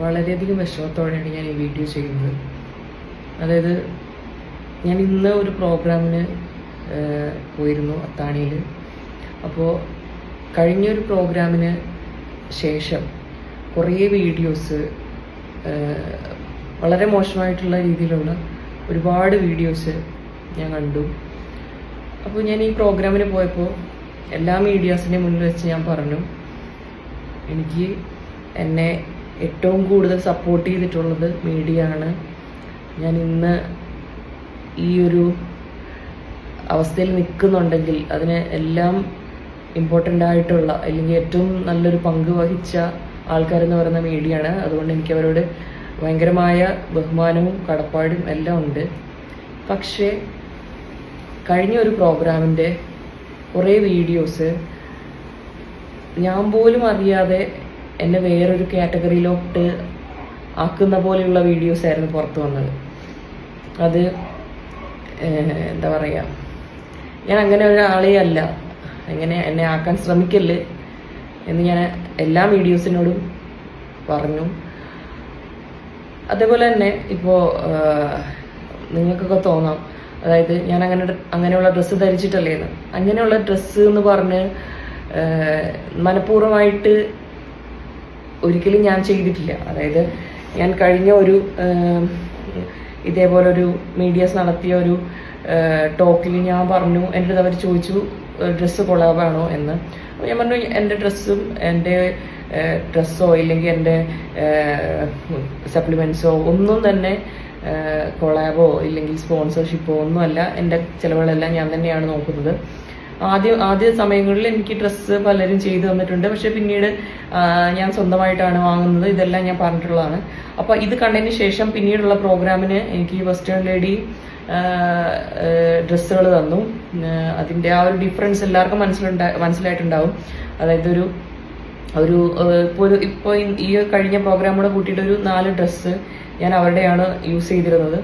വളരെയധികം വിഷമത്തോടെയാണ് ഞാൻ ഈ വീഡിയോ ചെയ്യുന്നത്. അതായത് ഞാൻ ഇന്ന് ഒരു പ്രോഗ്രാമിന് പോയിരുന്നു അത്താണിയിൽ. അപ്പോൾ കഴിഞ്ഞൊരു പ്രോഗ്രാമിന് ശേഷം കുറേ വീഡിയോസ്, വളരെ മോശമായിട്ടുള്ള രീതിയിലുള്ള ഒരുപാട് വീഡിയോസ് ഞാൻ കണ്ടു. അപ്പോൾ ഞാൻ ഈ പ്രോഗ്രാമിന് പോയപ്പോൾ എല്ലാ മീഡിയാസിൻ്റെ മുന്നിൽ വെച്ച് ഞാൻ പറഞ്ഞു, എനിക്ക് എന്നെ ഏറ്റവും കൂടുതൽ സപ്പോർട്ട് ചെയ്തിട്ടുള്ളത് മീഡിയ ആണ്. ഞാൻ ഇന്ന് ഈ ഒരു അവസ്ഥയിൽ നിൽക്കുന്നുണ്ടെങ്കിൽ അതിന് എല്ലാം ഇമ്പോർട്ടൻ്റ് ആയിട്ടുള്ള അല്ലെങ്കിൽ ഏറ്റവും നല്ലൊരു പങ്ക് വഹിച്ച ആൾക്കാരെന്ന് പറയുന്ന മീഡിയ ആണ്. അതുകൊണ്ട് എനിക്ക് അവരോട് ഭയങ്കരമായ ബഹുമാനവും കടപ്പാടും എല്ലാം ഉണ്ട്. പക്ഷേ കഴിഞ്ഞ ഒരു പ്രോഗ്രാമിൻ്റെ കുറേ വീഡിയോസ് ഞാൻ പോലും അറിയാതെ എന്നെ വേറൊരു കാറ്റഗറിയിലോട്ട് ആക്കുന്ന പോലെയുള്ള വീഡിയോസ് ആയിരുന്നു പുറത്തു വന്നത്. അത് എന്താ പറയുക, ഞാൻ അങ്ങനെ ഒരാളേ അല്ല, അങ്ങനെ എന്നെ ആക്കാൻ ശ്രമിക്കല്ല് എന്ന് ഞാൻ എല്ലാ വീഡിയോസിനോടും പറഞ്ഞു. അതേപോലെ തന്നെ ഇപ്പോൾ നിങ്ങൾക്കൊക്കെ തോന്നാം, അതായത് ഞാൻ അങ്ങനെയുള്ള ഡ്രസ്സ് ധരിച്ചിട്ടല്ലേന്ന്. അങ്ങനെയുള്ള ഡ്രസ്സ് എന്ന് പറഞ്ഞ് മനഃപൂർവ്വമായിട്ട് ഒരിക്കലും ഞാൻ ചെയ്തിട്ടില്ല. അതായത് ഞാൻ കഴിഞ്ഞ ഒരു ഇതേപോലൊരു മീഡിയാസ് നടത്തിയ ഒരു ടോക്കിൽ ഞാൻ പറഞ്ഞു, എൻ്റെ അടുത്ത് അവർ ചോദിച്ചു ഡ്രസ്സ് കൊളാബാണോ എന്ന്. അപ്പോൾ ഞാൻ പറഞ്ഞു എൻ്റെ ഡ്രസ്സും എൻ്റെ ഡ്രസ്സോ ഇല്ലെങ്കിൽ എൻ്റെ സപ്ലിമെൻറ്റ്സോ ഒന്നും തന്നെ കൊളാബോ ഇല്ലെങ്കിൽ സ്പോൺസർഷിപ്പോ ഒന്നുമല്ല. എൻ്റെ ചിലവുകളെല്ലാം ഞാൻ തന്നെയാണ് നോക്കുന്നത്. ആദ്യ സമയങ്ങളിൽ എനിക്ക് ഡ്രസ്സ് പലരും ചെയ്തു തന്നിട്ടുണ്ട്, പക്ഷെ പിന്നീട് ഞാൻ സ്വന്തമായിട്ടാണ് വാങ്ങുന്നത്. ഇതെല്ലാം ഞാൻ പറഞ്ഞിട്ടുള്ളതാണ്. അപ്പോൾ ഇത് കണ്ടതിന് ശേഷം പിന്നീടുള്ള പ്രോഗ്രാമിന് എനിക്ക് വെസ്റ്റേൺ ലേഡി ഡ്രസ്സുകൾ തന്നു. അതിൻ്റെ ആ ഒരു ഡിഫറൻസ് എല്ലാവർക്കും മനസ്സിലായിട്ടുണ്ടാവും. അതായത് ഇപ്പോൾ ഈ കഴിഞ്ഞ പ്രോഗ്രാമോടെ കൂട്ടിയിട്ട് ഒരു 4 ഡ്രസ്സ് ഞാൻ അവരുടെയാണ് യൂസ് ചെയ്തിരുന്നത്.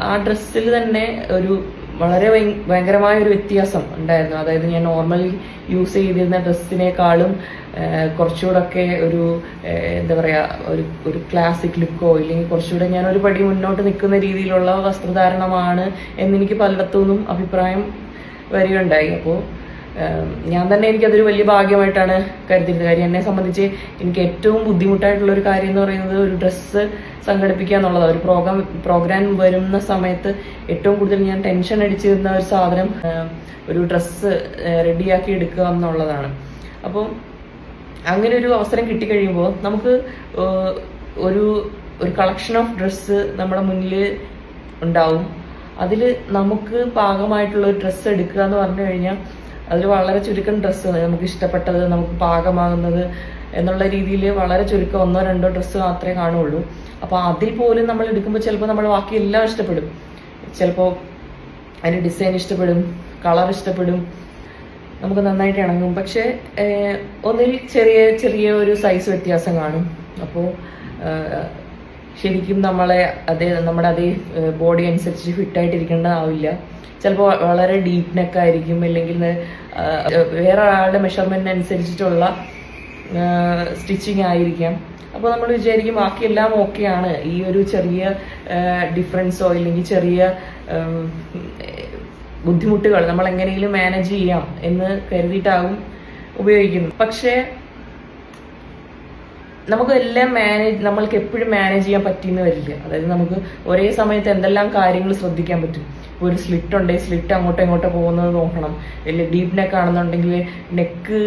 ആ ഡ്രസ്സിൽ തന്നെ ഒരു വളരെ ഭയങ്കരമായ ഒരു വ്യത്യാസം ഉണ്ടായിരുന്നു. അതായത് ഞാൻ നോർമലി യൂസ് ചെയ്തിരുന്ന ഡ്രസ്സിനേക്കാളും കുറച്ചുകൂടെയൊക്കെ ഒരു എന്താ പറയുക, ഒരു ക്ലാസിക് ലുക്കോ ഇല്ലെങ്കിൽ കുറച്ചുകൂടെ ഞാൻ ഒരു പടി മുന്നോട്ട് നിൽക്കുന്ന രീതിയിലുള്ള വസ്ത്രധാരണമാണ് എന്നെനിക്ക് പലയിടത്തുനിന്നും അഭിപ്രായം വരികയുണ്ടായി. അപ്പോൾ ഞാൻ തന്നെ എനിക്കതൊരു വലിയ ഭാഗ്യമായിട്ടാണ് കരുതിയിരുന്നത്. കാര്യം എന്നെ സംബന്ധിച്ച് എനിക്ക് ഏറ്റവും ബുദ്ധിമുട്ടായിട്ടുള്ള ഒരു കാര്യം എന്ന് പറയുന്നത് ഒരു ഡ്രസ്സ് സംഘടിപ്പിക്കുക എന്നുള്ളതാണ്. ഒരു പ്രോഗ്രാം വരുന്ന സമയത്ത് ഏറ്റവും കൂടുതൽ ഞാൻ ടെൻഷൻ അടിച്ചിരുന്ന ഒരു സാധനം ഒരു ഡ്രസ്സ് റെഡിയാക്കി എടുക്കുക എന്നുള്ളതാണ്. അപ്പോൾ അങ്ങനെ ഒരു അവസരം കിട്ടിക്കഴിയുമ്പോൾ നമുക്ക് ഒരു കളക്ഷൻ ഓഫ് ഡ്രസ്സ് നമ്മുടെ മുന്നിൽ ഉണ്ടാവും. അതിൽ നമുക്ക് പാകമായിട്ടുള്ള ഒരു ഡ്രസ്സ് എടുക്കുക എന്ന് പറഞ്ഞു കഴിഞ്ഞാൽ അതിൽ വളരെ ചുരുക്കം ഡ്രസ്സ് നമുക്ക് ഇഷ്ടപ്പെട്ടത്, നമുക്ക് പാകമാകുന്നത് എന്നുള്ള രീതിയിൽ വളരെ ചുരുക്കം 1-2 ഡ്രസ്സ് മാത്രമേ കാണുള്ളൂ. അപ്പോൾ അതിൽ പോലും നമ്മൾ എടുക്കുമ്പോൾ ചിലപ്പോൾ നമ്മൾ ബാക്കി എല്ലാം ഇഷ്ടപ്പെടും. ചിലപ്പോൾ അതിൻ്റെ ഡിസൈൻ ഇഷ്ടപ്പെടും, കളർ ഇഷ്ടപ്പെടും, നമുക്ക് നന്നായിട്ട് ഇണങ്ങും. പക്ഷേ ഒന്നിൽ ചെറിയ ഒരു സൈസ് വ്യത്യാസം കാണും. അപ്പോൾ ശരിക്കും നമ്മുടെ അതേ ബോഡി അനുസരിച്ച് ഫിറ്റായിട്ടിരിക്കേണ്ടതാവില്ല. ചിലപ്പോൾ വളരെ ഡീപ്പ് നെക്കായിരിക്കും, അല്ലെങ്കിൽ വേറെ ഒരാളുടെ മെഷർമെൻറ്റ് അനുസരിച്ചിട്ടുള്ള സ്റ്റിച്ചിങ് ആയിരിക്കാം. അപ്പോൾ നമ്മൾ വിചാരിക്കും ബാക്കിയെല്ലാം ഓക്കെയാണ്, ഈ ഒരു ചെറിയ ഡിഫറൻസോ ഇല്ലെങ്കിൽ ചെറിയ ബുദ്ധിമുട്ടുകൾ നമ്മൾ എങ്ങനെയെങ്കിലും മാനേജ് ചെയ്യാം എന്ന് കരുതിയിട്ടാകും ഉപയോഗിക്കുന്നത്. പക്ഷേ നമ്മൾക്ക് എപ്പോഴും മാനേജ് ചെയ്യാൻ പറ്റിയെന്ന് വരില്ല. അതായത് നമുക്ക് ഒരേ സമയത്ത് എന്തെല്ലാം കാര്യങ്ങൾ ശ്രദ്ധിക്കാൻ പറ്റും. ഇപ്പോൾ ഒരു സ്ലിറ്റ് ഉണ്ടെങ്കിൽ സ്ലിറ്റ് അങ്ങോട്ടോ പോകുന്നത് നോക്കണം. അല്ലെങ്കിൽ ഡീപ്പ് നെക്ക് ആണെന്നുണ്ടെങ്കിൽ നെക്ക്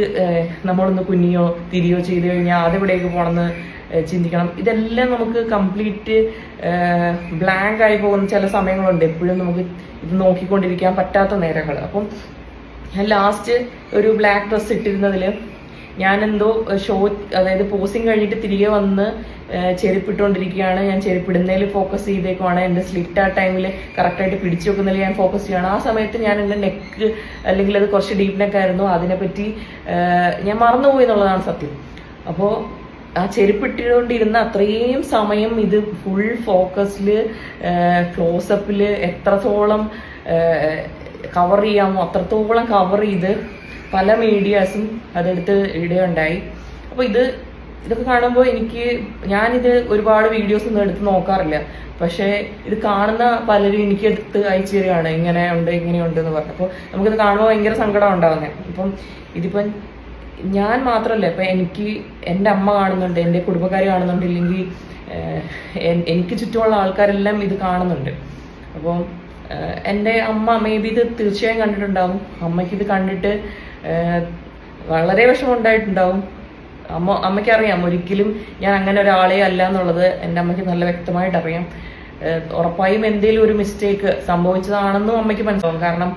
നമ്മളൊന്ന് കുനിയോ തിരിയോ ചെയ്ത് കഴിഞ്ഞാൽ അതെവിടേക്ക് പോകണമെന്ന് ചിന്തിക്കണം. ഇതെല്ലാം നമുക്ക് കംപ്ലീറ്റ് ബ്ലാങ്ക് ആയി പോകുന്ന ചില സമയങ്ങളുണ്ട്. എപ്പോഴും നമുക്ക് ഇത് നോക്കിക്കൊണ്ടിരിക്കാൻ പറ്റാത്ത നേരങ്ങൾ. അപ്പം ഞാൻ ലാസ്റ്റ് ഒരു ബ്ലാക്ക് ഡ്രസ്സ് ഇട്ടിരുന്നതിൽ ഞാനെന്തോ അതായത് പോസിങ് കഴിഞ്ഞിട്ട് തിരികെ വന്ന് ചെരുപ്പിട്ടുകൊണ്ടിരിക്കുകയാണ്. ഞാൻ ചെരുപ്പിടുന്നതിൽ ഫോക്കസ് ചെയ്തേക്കുവാണ്. എൻ്റെ സ്ലിറ്റ് ആ ടൈമിൽ കറക്റ്റായിട്ട് പിടിച്ചു വെക്കുന്നതിൽ ഞാൻ ഫോക്കസ് ചെയ്യുകയാണ്. ആ സമയത്ത് ഞാൻ എൻ്റെ നെക്ക് അല്ലെങ്കിൽ അത് കുറച്ച് ഡീപ്പ് നെക്കായിരുന്നു, അതിനെപ്പറ്റി ഞാൻ മറന്നുപോയി എന്നുള്ളതാണ് സത്യം. അപ്പോൾ ആ ചെരുപ്പിട്ടുകൊണ്ടിരുന്ന അത്രയും സമയം ഇത് ഫുൾ ഫോക്കസിൽ ക്ലോസപ്പിൽ എത്രത്തോളം കവർ ചെയ്യാമോ അത്രത്തോളം കവർ ചെയ്ത് പല മീഡിയാസും അതെടുത്ത് ഇടുകയുണ്ടായി. അപ്പോൾ ഇത് ഇതൊക്കെ കാണുമ്പോൾ ഞാനിത് ഒരുപാട് വീഡിയോസ് ഒന്നും എടുത്ത് നോക്കാറില്ല. പക്ഷേ ഇത് കാണുന്ന പലരും എനിക്ക് എടുത്ത് അയച്ചു തരികയാണ്, ഇങ്ങനെയുണ്ട് ഇങ്ങനെയുണ്ട് എന്ന് പറഞ്ഞപ്പോൾ നമുക്കിത് കാണുമ്പോൾ ഭയങ്കര സങ്കടം ഉണ്ടാകുന്നത്. ഇപ്പം ഇതിപ്പം ഞാൻ മാത്രമല്ല, ഇപ്പം എൻ്റെ അമ്മ കാണുന്നുണ്ട്, എൻ്റെ കുടുംബക്കാർ കാണുന്നുണ്ട്, ഇല്ലെങ്കിൽ എനിക്ക് ചുറ്റുമുള്ള ആൾക്കാരെല്ലാം ഇത് കാണുന്നുണ്ട്. അപ്പം എൻ്റെ അമ്മ ഇത് തീർച്ചയായും കണ്ടിട്ടുണ്ടാവും. അമ്മയ്ക്കിത് കണ്ടിട്ട് വളരെ വിഷമം ഉണ്ടായിട്ടുണ്ടാവും. അമ്മയ്ക്കറിയാം ഒരിക്കലും ഞാൻ അങ്ങനെ ഒരാളെ അല്ല എന്നുള്ളത് എൻ്റെ അമ്മയ്ക്ക് നല്ല വ്യക്തമായിട്ട് അറിയാം. ഉറപ്പായും എന്തെങ്കിലും ഒരു മിസ്റ്റേക്ക് സംഭവിച്ചതാണെന്നും അമ്മയ്ക്ക് മനസ്സിലാവും. കാരണം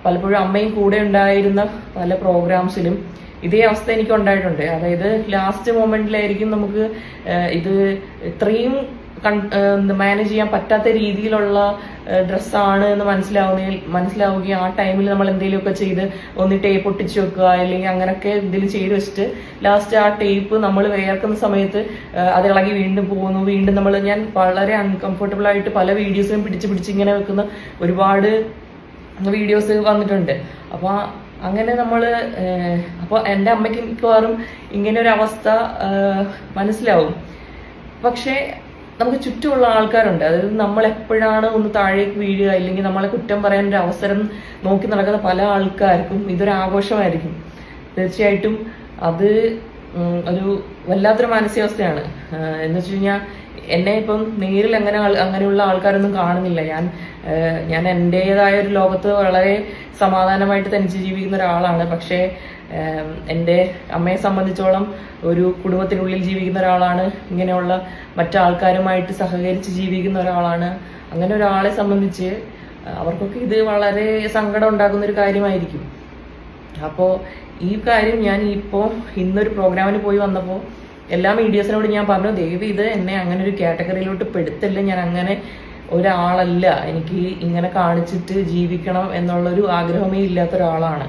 പലപ്പോഴും അമ്മയും കൂടെ ഉണ്ടായിരുന്ന പല പ്രോഗ്രാംസിലും ഇതേ അവസ്ഥ എനിക്ക് ഉണ്ടായിട്ടുണ്ട്. അതായത് ലാസ്റ്റ് മൊമെന്റിലായിരിക്കും നമുക്ക് ഇത് ഇത്രയും മാനേജ് ചെയ്യാൻ പറ്റാത്ത രീതിയിലുള്ള ഡ്രസ്സാണ് എന്ന് മനസ്സിലാവുകയും ആ ടൈമിൽ നമ്മൾ എന്തെങ്കിലുമൊക്കെ ചെയ്ത് ഒന്ന് ടേപ്പ് ഒട്ടിച്ച് വെക്കുക, അല്ലെങ്കിൽ അങ്ങനെയൊക്കെ എന്തെങ്കിലും ചെയ്ത് വെച്ചിട്ട് ലാസ്റ്റ് ആ ടേപ്പ് നമ്മൾ വേർക്കുന്ന സമയത്ത് അത് ഇളകി വീണ്ടും പോകുന്നു. വീണ്ടും ഞാൻ വളരെ അൺകംഫർട്ടബിൾ ആയിട്ട് പല വീഡിയോസിലും പിടിച്ച് ഇങ്ങനെ വെക്കുന്ന ഒരുപാട് വീഡിയോസ് വന്നിട്ടുണ്ട്. അപ്പോൾ അങ്ങനെ അപ്പോൾ എൻ്റെ അമ്മയ്ക്ക് മിക്കവാറും ഇങ്ങനെ ഒരു അവസ്ഥ മനസ്സിലാവും. പക്ഷേ നമുക്ക് ചുറ്റുമുള്ള ആൾക്കാരുണ്ട്. അതായത് നമ്മൾ എപ്പോഴാണ് ഒന്ന് താഴേക്ക് വീഴുക, ഇല്ലെങ്കിൽ നമ്മളെ കുറ്റം പറയാനൊരു അവസരം നോക്കി നടക്കുന്ന പല ആൾക്കാർക്കും ഇതൊരു ആഘോഷമായിരിക്കും. തീർച്ചയായിട്ടും അത് ഒരു വല്ലാത്തൊരു മാനസികാവസ്ഥയാണ്. എന്ന് വെച്ച് കഴിഞ്ഞാൽ എന്നെ ഇപ്പം നേരിൽ അങ്ങനെയുള്ള ആൾക്കാരൊന്നും കാണുന്നില്ല. ഞാൻ എൻ്റെതായ ഒരു ലോകത്ത് വളരെ സമാധാനമായിട്ട് തനിച്ച് ജീവിക്കുന്ന ഒരാളാണ്. പക്ഷേ എൻ്റെ അമ്മയെ സംബന്ധിച്ചോളം ഒരു കുടുംബത്തിനുള്ളിൽ ജീവിക്കുന്ന ഒരാളാണ്, ഇങ്ങനെയുള്ള മറ്റാൾക്കാരുമായിട്ട് സഹകരിച്ച് ജീവിക്കുന്ന ഒരാളാണ്. അങ്ങനെ ഒരാളെ സംബന്ധിച്ച് അവർക്കൊക്കെ ഇത് വളരെ സങ്കടം ഉണ്ടാക്കുന്ന ഒരു കാര്യമായിരിക്കും. അപ്പോൾ ഈ കാര്യം ഞാൻ ഇന്നൊരു പ്രോഗ്രാമിന് പോയി വന്നപ്പോൾ എല്ലാ മീഡിയസിനോട് ഞാൻ പറഞ്ഞു, ദയവ് ഇത് എന്നെ അങ്ങനെ ഒരു കാറ്റഗറിയിലോട്ട് പെടുത്തല്ല, ഞാൻ അങ്ങനെ ഒരാളല്ല, എനിക്ക് ഇങ്ങനെ കാണിച്ചിട്ട് ജീവിക്കണം എന്നുള്ളൊരു ആഗ്രഹമേ ഇല്ലാത്ത ഒരാളാണ്.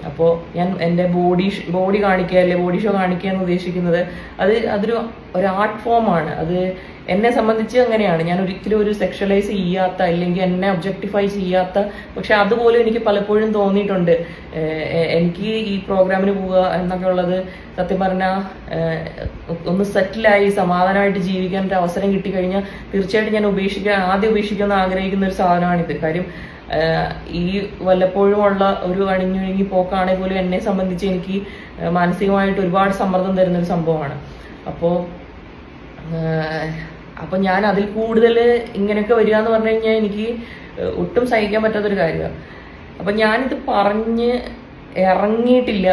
അപ്പോൾ ഞാൻ എൻ്റെ ബോഡി കാണിക്കുക, അല്ലെ ബോഡി ഷോ കാണിക്കുക എന്ന് ഉദ്ദേശിക്കുന്നത് അതൊരു ആർട്ട് ഫോമാണ്. അത് എന്നെ സംബന്ധിച്ച് അങ്ങനെയാണ്. ഞാൻ ഒരിക്കലും ഒരു സെക്ഷലൈസ് ചെയ്യാത്ത, അല്ലെങ്കിൽ എന്നെ ഒബ്ജക്ടിഫൈ ചെയ്യാത്ത, പക്ഷെ അതുപോലെ എനിക്ക് പലപ്പോഴും തോന്നിയിട്ടുണ്ട്. എനിക്ക് ഈ പ്രോഗ്രാമിന് പോവുക എന്നൊക്കെ ഉള്ളത് സത്യം പറഞ്ഞാൽ ഒന്ന് സെറ്റിലായി സമാധാനമായിട്ട് ജീവിക്കാൻ ഒരു അവസരം കിട്ടിക്കഴിഞ്ഞാൽ തീർച്ചയായിട്ടും ഞാൻ ആദ്യം ഉപേക്ഷിക്കുമെന്ന് ആഗ്രഹിക്കുന്ന ഒരു സാധനമാണിത്. കാര്യം ഈ വല്ലപ്പോഴും ഉള്ള ഒരു അണിഞ്ഞൊഴുങ്ങി പോക്കാണെങ്കിൽ പോലും എന്നെ സംബന്ധിച്ച് എനിക്ക് മാനസികമായിട്ട് ഒരുപാട് സമ്മർദ്ദം തരുന്നൊരു സംഭവമാണ്. അപ്പോൾ ഞാൻ അതിൽ കൂടുതൽ ഇങ്ങനെയൊക്കെ വരിക എന്ന് പറഞ്ഞു കഴിഞ്ഞാൽ എനിക്ക് ഒട്ടും സഹിക്കാൻ പറ്റാത്തൊരു കാര്യമാണ്. അപ്പം ഞാനിത് പറഞ്ഞ് ഇറങ്ങിയിട്ടില്ല,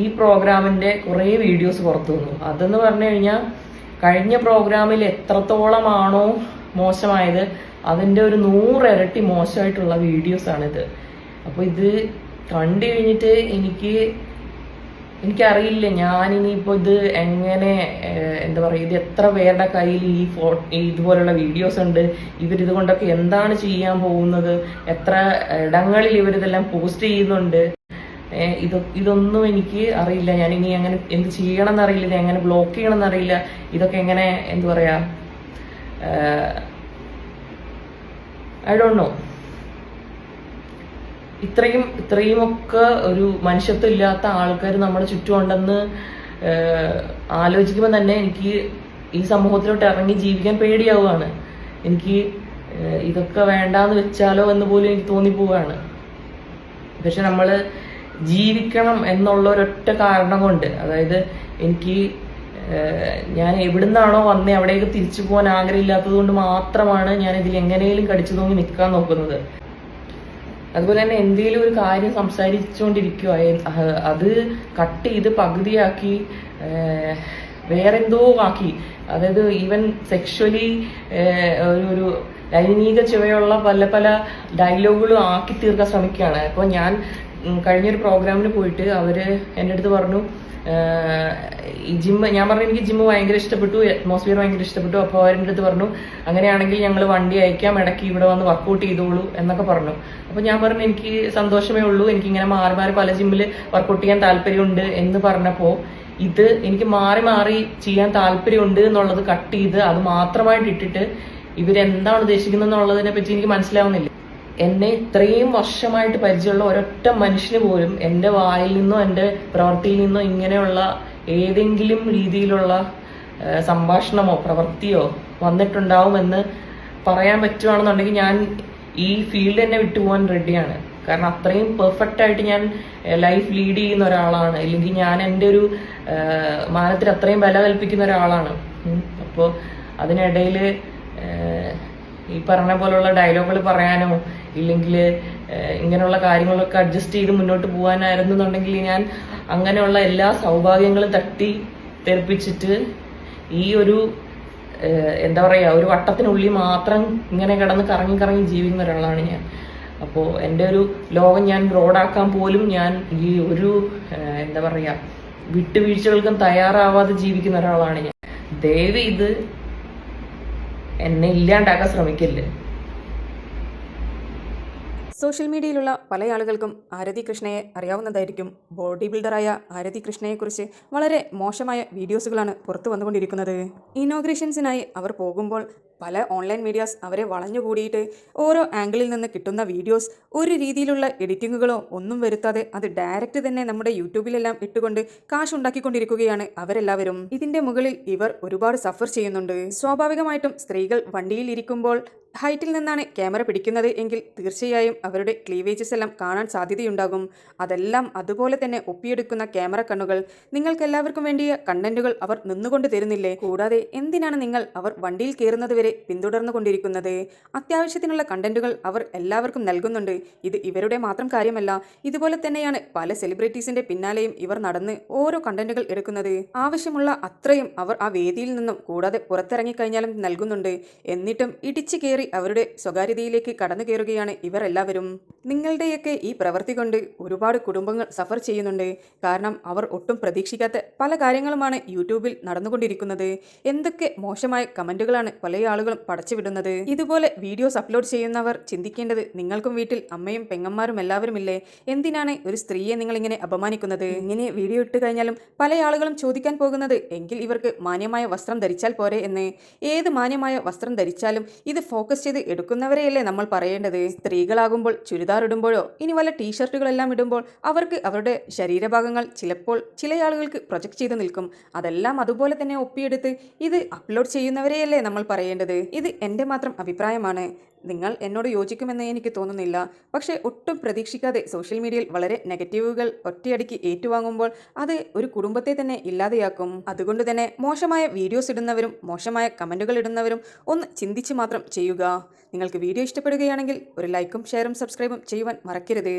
ഈ പ്രോഗ്രാമിൻ്റെ കുറേ വീഡിയോസ് പുറത്തു വന്നു. അതെന്ന് പറഞ്ഞു കഴിഞ്ഞാൽ കഴിഞ്ഞ പ്രോഗ്രാമിൽ എത്രത്തോളമാണോ മോശമായത് അതിൻ്റെ ഒരു 100 ഇരട്ടി മോശമായിട്ടുള്ള വീഡിയോസാണിത്. അപ്പോൾ ഇത് കണ്ടു കഴിഞ്ഞിട്ട് എനിക്കറിയില്ല ഞാനിനിയിപ്പോൾ ഇത് എങ്ങനെ എന്താ പറയുക, ഇത് എത്ര പേരുടെ കയ്യിൽ ഇതുപോലുള്ള വീഡിയോസ് ഉണ്ട്, ഇവരിത് കൊണ്ടൊക്കെ എന്താണ് ചെയ്യാൻ പോകുന്നത്, എത്ര ഇടങ്ങളിൽ ഇവരിതെല്ലാം പോസ്റ്റ് ചെയ്യുന്നുണ്ട്, ഇതൊന്നും എനിക്ക് അറിയില്ല. ഞാനിനി അങ്ങനെ എന്ത് ചെയ്യണം എന്നറിയില്ല, എങ്ങനെ ബ്ലോക്ക് ചെയ്യണം എന്നറിയില്ല, ഇതൊക്കെ എങ്ങനെ എന്താ പറയുക, ഐ ഡോണ്ട് നോ. ഇത്രയുമൊക്കെ ഒരു മനുഷ്യത്വം ഇല്ലാത്ത ആൾക്കാർ നമ്മുടെ ചുറ്റുമുണ്ടെന്ന് ആലോചിക്കുമ്പോൾ തന്നെ എനിക്ക് ഈ സമൂഹത്തിലോട്ട് ഇറങ്ങി ജീവിക്കാൻ പേടിയാവുകയാണ്. എനിക്ക് ഇതൊക്കെ വേണ്ടാന്ന് വെച്ചാലോ എന്ന് പോലും എനിക്ക് തോന്നിപ്പോവുകയാണ്. പക്ഷെ നമ്മൾ ജീവിക്കണം എന്നുള്ള ഒരൊറ്റ കാരണം കൊണ്ട്, അതായത് ഞാൻ എവിടുന്നാണോ വന്നേ അവിടേക്ക് തിരിച്ചു പോകാൻ ആഗ്രഹമില്ലാത്തത് കൊണ്ട് മാത്രമാണ് ഞാൻ ഇതിൽ എങ്ങനെയും കടിച്ചു തൂങ്ങി നിൽക്കാൻ നോക്കുന്നത്. അതുപോലെ തന്നെ എന്തെങ്കിലും ഒരു കാര്യം സംസാരിച്ചുകൊണ്ടിരിക്കുക, അത് കട്ട് ചെയ്ത് പകുതിയാക്കി വേറെന്തോ ആക്കി, അതായത് ഈവൻ സെക്ഷലി ഒരു ലൈംഗിക ചുവയുള്ള പല ഡയലോഗുകളും ആക്കി തീർക്കാൻ ശ്രമിക്കുകയാണ്. അപ്പോൾ ഞാൻ കഴിഞ്ഞൊരു പ്രോഗ്രാമിന് പോയിട്ട് അവര് എൻ്റെ അടുത്ത് പറഞ്ഞു, ഈ ഞാൻ പറഞ്ഞു എനിക്ക് ജിമ്മ് ഭയങ്കര ഇഷ്ടപ്പെട്ടു, അറ്റ്മോസ്ഫിയർ ഭയങ്കര ഇഷ്ടപ്പെട്ടു. അപ്പോൾ അവരുടെ അടുത്ത് പറഞ്ഞു, അങ്ങനെയാണെങ്കിൽ ഞങ്ങൾ വണ്ടി അയക്കാം, ഇടയ്ക്ക് ഇവിടെ വന്ന് വർക്കൗട്ട് ചെയ്തോളൂ എന്നൊക്കെ പറഞ്ഞു. അപ്പോൾ ഞാൻ പറഞ്ഞു എനിക്ക് സന്തോഷമേ ഉള്ളൂ, എനിക്കിങ്ങനെ മാറി മാറി പല ജിമ്മിൽ വർക്കൗട്ട് ചെയ്യാൻ താല്പര്യമുണ്ട് എന്ന് പറഞ്ഞപ്പോൾ ഇത് എനിക്ക് മാറി മാറി ചെയ്യാൻ താല്പര്യമുണ്ട് എന്നുള്ളത് കട്ട് ചെയ്ത് അത് മാത്രമായിട്ട് ഇട്ടിട്ട് ഇവരെന്താണ് ഉദ്ദേശിക്കുന്നത് എന്നുള്ളതിനെ പറ്റി എനിക്ക് മനസ്സിലാവുന്നില്ല. എന്നെ ഇത്രയും വർഷമായിട്ട് പരിചയമുള്ള ഒരൊറ്റ മനുഷ്യന് പോലും എൻ്റെ വായിൽ നിന്നോ എൻ്റെ പ്രവൃത്തിയിൽ നിന്നോ ഇങ്ങനെയുള്ള ഏതെങ്കിലും രീതിയിലുള്ള സംഭാഷണമോ പ്രവൃത്തിയോ വന്നിട്ടുണ്ടാവുമെന്ന് പറയാൻ പറ്റുവാണെന്നുണ്ടെങ്കിൽ ഞാൻ ഈ ഫീൽഡ് തന്നെ വിട്ടുപോകാൻ റെഡിയാണ്. കാരണം അത്രയും പെർഫെക്റ്റ് ആയിട്ട് ഞാൻ ലൈഫ് ലീഡ് ചെയ്യുന്ന ഒരാളാണ്, അല്ലെങ്കിൽ ഞാൻ എൻ്റെ ഒരു മാനത്തിന് അത്രയും വില കൽപ്പിക്കുന്ന ഒരാളാണ്. അപ്പോൾ അതിനിടയിൽ ഈ പറഞ്ഞ പോലുള്ള ഡയലോഗുകൾ പറയാനോ ഇല്ലെങ്കിൽ ഇങ്ങനെയുള്ള കാര്യങ്ങളൊക്കെ അഡ്ജസ്റ്റ് ചെയ്ത് മുന്നോട്ട് പോകാനായിരുന്നുണ്ടെങ്കിൽ ഞാൻ അങ്ങനെയുള്ള എല്ലാ സൗഭാഗ്യങ്ങളും തട്ടി തെറിപ്പിച്ചിട്ട് ഈ ഒരു എന്താ പറയുക, ഒരു വട്ടത്തിനുള്ളിൽ മാത്രം ഇങ്ങനെ കിടന്ന് കറങ്ങി കറങ്ങി ജീവിക്കുന്ന ഒരാളാണ് ഞാൻ. അപ്പോൾ എൻ്റെ ഒരു ലോകം ഞാൻ ബ്രോഡാക്കാൻ പോലും ഞാൻ ഈ ഒരു എന്താ പറയുക വിട്ടുവീഴ്ചകൾക്കും തയ്യാറാവാതെ ജീവിക്കുന്ന ഒരാളാണ് ഞാൻ. ദയവ് ഇത് എന്നെ ഇല്ലാണ്ടാക്കാൻ ശ്രമിക്കല്ലേ. സോഷ്യൽ മീഡിയയിലുള്ള പല ആളുകൾക്കും ആരതി കൃഷ്ണയെ അറിയാവുന്നതായിരിക്കും. ബോഡി ബിൽഡറായ ആരതി കൃഷ്ണയെക്കുറിച്ച് വളരെ മോശമായ വീഡിയോസുകളാണ് പുറത്തു വന്നുകൊണ്ടിരിക്കുന്നത്. ഇനോഗ്രേഷൻസിനായി അവർ പോകുമ്പോൾ പല ഓൺലൈൻ മീഡിയാസ് അവരെ വളഞ്ഞുകൂടിയിട്ട് ഓരോ ആംഗിളിൽ നിന്ന് കിട്ടുന്ന വീഡിയോസ് ഒരു രീതിയിലുള്ള എഡിറ്റിങ്ങുകളോ ഒന്നും വരുത്താതെ അത് ഡയറക്റ്റ് തന്നെ നമ്മുടെ യൂട്യൂബിലെല്ലാം ഇട്ടുകൊണ്ട് കാശ് ഉണ്ടാക്കിക്കൊണ്ടിരിക്കുകയാണ് അവരെല്ലാവരും. ഇതിൻ്റെ മുകളിൽ ഇവർ ഒരുപാട് സഫർ ചെയ്യുന്നുണ്ട്. സ്വാഭാവികമായിട്ടും സ്ത്രീകൾ വണ്ടിയിൽ ഇരിക്കുമ്പോൾ ഹൈറ്റിൽ നിന്നാണ് ക്യാമറ പിടിക്കുന്നത് എങ്കിൽ തീർച്ചയായും അവരുടെ ക്ലീവേജസ് എല്ലാം കാണാൻ സാധ്യതയുണ്ടാകും. അതെല്ലാം അതുപോലെ തന്നെ ഒപ്പിയെടുക്കുന്ന ക്യാമറ കണ്ണുകൾ നിങ്ങൾക്കെല്ലാവർക്കും വേണ്ടിയ കണ്ടന്റുകൾ അവർ നിന്നുകൊണ്ട് തരുന്നില്ലേ? കൂടാതെ എന്തിനാണ് നിങ്ങൾ അവർ വണ്ടിയിൽ കയറുന്നത് വരെ പിന്തുടർന്നു കൊണ്ടിരിക്കുന്നത്? അത്യാവശ്യത്തിനുള്ള കണ്ടന്റുകൾ അവർ എല്ലാവർക്കും നൽകുന്നുണ്ട്. ഇത് ഇവരുടെ മാത്രം കാര്യമല്ല, ഇതുപോലെ തന്നെയാണ് പല സെലിബ്രിറ്റീസിന്റെ പിന്നാലെയും ഇവർ നടന്ന് ഓരോ കണ്ടന്റുകൾ എടുക്കുന്നത്. ആവശ്യമുള്ള അത്രയും അവർ ആ വേദിയിൽ നിന്നും കൂടാതെ പുറത്തിറങ്ങിക്കഴിഞ്ഞാലും നൽകുന്നുണ്ട്. എന്നിട്ടും ഇടിച്ചു കയറി അവരുടെ സ്വകാര്യതയിലേക്ക് കടന്നു കയറുകയാണ് ഇവർ എല്ലാവരും. നിങ്ങളുടെയൊക്കെ ഈ പ്രവൃത്തി കൊണ്ട് ഒരുപാട് കുടുംബങ്ങൾ സഫർ ചെയ്യുന്നുണ്ട്. കാരണം അവർ ഒട്ടും പ്രതീക്ഷിക്കാത്ത പല കാര്യങ്ങളുമാണ് യൂട്യൂബിൽ നടന്നുകൊണ്ടിരിക്കുന്നത്. എന്തൊക്കെ മോശമായ കമന്റുകളാണ് പല ആളുകളും പടച്ചുവിടുന്നത്. ഇതുപോലെ വീഡിയോസ് അപ്ലോഡ് ചെയ്യുന്നവർ ചിന്തിക്കേണ്ടത്, നിങ്ങൾക്കും വീട്ടിൽ അമ്മയും പെങ്ങന്മാരും എല്ലാവരും ഇല്ലേ? എന്തിനാണ് ഒരു സ്ത്രീയെ നിങ്ങൾ ഇങ്ങനെ അപമാനിക്കുന്നത്? ഇങ്ങനെ വീഡിയോ ഇട്ട് കഴിഞ്ഞാലും പല ആളുകളും ചോദിക്കാൻ പോകുന്നത്, എങ്കിൽ ഇവർക്ക് മാന്യമായ വസ്ത്രം ധരിച്ചാൽ പോരെ എന്ന്. ഏത് മാന്യമായ വസ്ത്രം ധരിച്ചാലും ഇത് ഫോക്കസ് ചെയ്ത് എടുക്കുന്നവരെയല്ലേ നമ്മൾ പറയേണ്ടത്. സ്ത്രീകളാകുമ്പോൾ ചുരിദാർ ഇടുമ്പോഴോ ഇനി വല്ല ടീഷർട്ടുകളെല്ലാം ഇടുമ്പോൾ അവർക്ക് അവരുടെ ശരീരഭാഗങ്ങൾ ചിലപ്പോൾ ചില ആളുകൾക്ക് പ്രൊജക്ട് ചെയ്ത് നിൽക്കും. അതെല്ലാം അതുപോലെ തന്നെ ഒപ്പിയെടുത്ത് ഇത് അപ്ലോഡ് ചെയ്യുന്നവരെയല്ലേ നമ്മൾ പറയേണ്ടത്. ഇത് എൻ്റെ മാത്രം അഭിപ്രായമാണ്. നിങ്ങൾ എന്നോട് യോജിക്കുമെന്ന് എനിക്ക് തോന്നുന്നില്ല. പക്ഷേ ഒട്ടും പ്രതീക്ഷിക്കാതെ സോഷ്യൽ മീഡിയയിൽ വളരെ നെഗറ്റീവുകൾ ഒറ്റയടിക്ക് ഏറ്റുവാങ്ങുമ്പോൾ അത് ഒരു കുടുംബത്തെ തന്നെ ഇല്ലാതെയാക്കും. അതുകൊണ്ട് തന്നെ മോശമായ വീഡിയോസ് ഇടുന്നവരും മോശമായ കമൻറ്റുകൾ ഇടുന്നവരും ഒന്ന് ചിന്തിച്ച് മാത്രം ചെയ്യുക. നിങ്ങൾക്ക് വീഡിയോ ഇഷ്ടപ്പെടുകയാണെങ്കിൽ ഒരു ലൈക്കും ഷെയറും സബ്സ്ക്രൈബും ചെയ്യുവാൻ മറക്കരുത്.